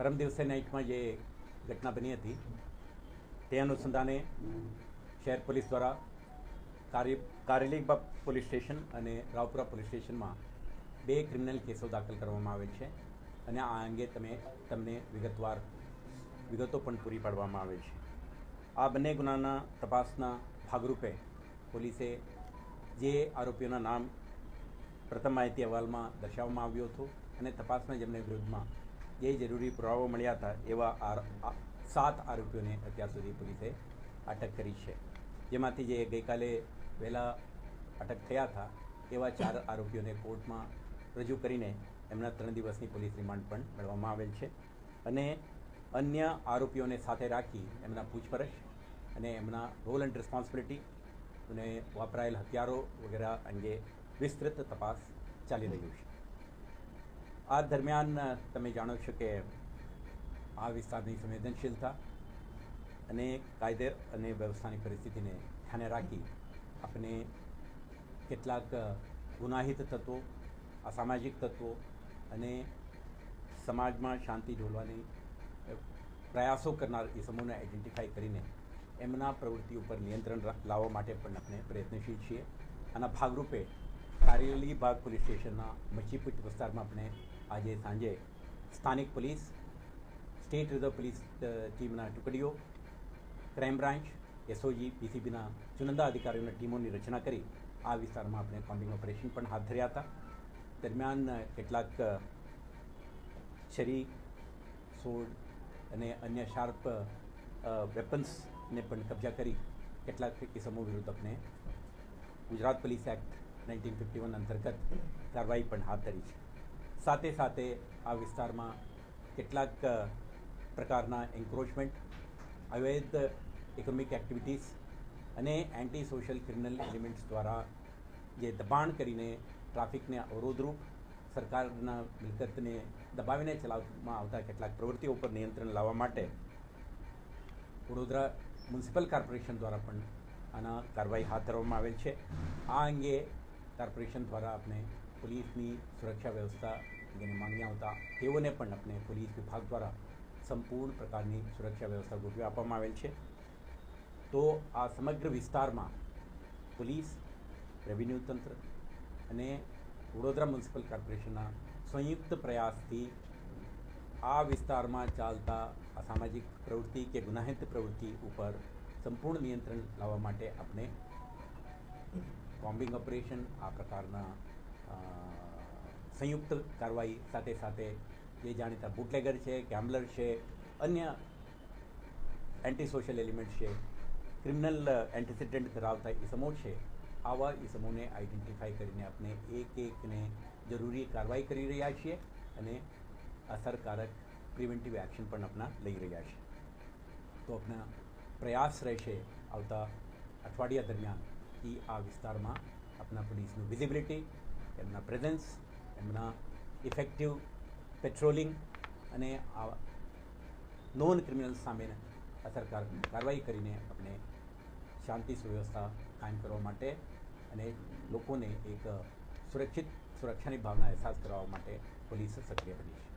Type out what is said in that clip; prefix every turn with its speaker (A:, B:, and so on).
A: પરમ દિવસે નાઇટમાં જે ઘટના બની હતી તે અનુસંધાને શહેર પોલીસ દ્વારા કારેલીબાગ પોલીસ સ્ટેશન અને રાવપુરા પોલીસ સ્ટેશનમાં 2 ક્રિમિનલ કેસો દાખલ કરવામાં આવેલ છે અને આ અંગે તમને વિગતો પણ પૂરી પાડવામાં આવેલ છે. આ બંને ગુનાના તપાસના ભાગરૂપે પોલીસે જે આરોપીઓના નામ પ્રથમ માહિતી અહેવાલમાં દર્શાવવામાં આવ્યું હતું અને તપાસના જેમને વિરુદ્ધમાં જે જરૂરી પુરાવાઓ મળ્યા હતા એવા 7 આરોપીઓને અત્યાર સુધી પોલીસે અટક કરી છે, જેમાંથી જે ગઈકાલે વહેલા અટક થયા હતા એવા 4 આરોપીઓને કોર્ટમાં રજૂ કરીને એમના 3 દિવસની પોલીસ રિમાન્ડ પણ મેળવવામાં આવેલ છે અને અન્ય આરોપીઓને સાથે રાખી એમના પૂછપરછ અને એમના રોલ એન્ડ રિસ્પોન્સિબિલિટી અને વાપરાયેલ હથિયારો વગેરે અંગે વિસ્તૃત તપાસ ચાલી રહ્યું છે. આ દરમિયાન તમે જાણો છો કે આ વિસ્તારની સંવેદનશીલતા અને કાયદા અને વ્યવસ્થાની પરિસ્થિતિને ધ્યાને રાખી આપણે કેટલાક ગુનાહિત તત્વો, અસામાજિક તત્વો અને સમાજમાં શાંતિ ઢોલવાની પ્રયાસો કરનાર એ સમૂહને આઈડેન્ટિફાઈ કરીને એમના પ્રવૃત્તિ ઉપર નિયંત્રણ લાવવા માટે પણ આપણે પ્રયત્નશીલ છીએ. આના ભાગરૂપે કારેલીબાગ પોલીસ સ્ટેશનના મચ્છીપુટ વિસ્તારમાં આપણે આજે સાંજે સ્થાનિક પોલીસ, સ્ટેટ રિઝર્વ પોલીસ ટીમના ટુકડીઓ, ક્રાઇમ બ્રાન્ચ, એસઓજી, પીસીબીના ચુનંદા અધિકારીઓની ટીમોની રચના કરી આ વિસ્તારમાં આપણે કોમ્બિંગ ઓપરેશન પણ હાથ ધર્યા હતા. દરમિયાન કેટલાક છરી, સોડ અને અન્ય શાર્પ વેપન્સને પણ કબજા કરી કેટલાક ઇસમો વિરુદ્ધ આપણે ગુજરાત પોલીસ એક્ટ 1951 અંતર્ગત કાર્યવાહી પણ હાથ ધરી છે. સાથે સાથે આ વિસ્તારમાં કેટલાક પ્રકારના એન્ક્રોચમેન્ટ, અવૈધ ઇકોનોમિક એક્ટિવિટીઝ અને એન્ટી સોશિયલ ક્રિમિનલ એલિમેન્ટ્સ દ્વારા જે દબાણ કરીને ટ્રાફિકને અવરોધરૂપ સરકારના મિલકતને દબાવીને ચલાવવામાં આવતા કેટલાક પ્રવૃત્તિઓ પર નિયંત્રણ લાવવા માટે વડોદરા મ્યુનિસિપલ કોર્પોરેશન દ્વારા પણ આના કાર્યવાહી હાથ ધરવામાં આવેલ છે. આ અંગે કોર્પોરેશન દ્વારા આપણે પોલીસની સુરક્ષા વ્યવસ્થા અંગેની માંગણી આવતા તેઓને પણ આપણે પોલીસ વિભાગ દ્વારા સંપૂર્ણ પ્રકારની સુરક્ષા વ્યવસ્થા ગોઠવી આપવામાં આવેલ છે. તો આ સમગ્ર વિસ્તારમાં પોલીસ, રેવન્યુ તંત્ર અને વડોદરા મ્યુનિસિપલ કોર્પોરેશનના સંયુક્ત પ્રયાસથી આ વિસ્તારમાં ચાલતા અસામાજિક પ્રવૃત્તિ કે ગુનાહિત પ્રવૃત્તિ ઉપર સંપૂર્ણ નિયંત્રણ લાવવા માટે આપણે કોમ્બિંગ ઓપરેશન, આ પ્રકારના સંયુક્ત કાર્યવાહી સાથે સાથે જે જાણીતા બુટલેગર છે, ગેમ્બલર છે, અન્ય એન્ટી સોશિયલ એલિમેન્ટ છે, ક્રિમિનલ એન્ટિસિડન્ટ ધરાવતા ઇસમો છે, આવા ઇસમોને આઈડેન્ટિફાઈ કરીને આપણે એકને જરૂરી કાર્યવાહી કરી રહ્યા છીએ અને અસરકારક પ્રિવેન્ટિવ એક્શન પણ આપણા લઈ રહ્યા છીએ. તો આપણા પ્રયાસ રહેશે આવતા અઠવાડિયા દરમિયાન કે આ વિસ્તારમાં આપણા પોલીસનું વિઝિબિલિટી, એમના પ્રેઝન્સ, એમના ઇફેક્ટિવ પેટ્રોલિંગ અને આ નોન ક્રિમિનલ સામે અસરકારક કાર્યવાહી કરીને આપણે શાંતિ સુવ્યવસ્થા કાયમ કરવા માટે અને લોકોને એક સુરક્ષાની ભાવના અહેસાસ કરાવવા માટે પોલીસ સક્રિય બની છે.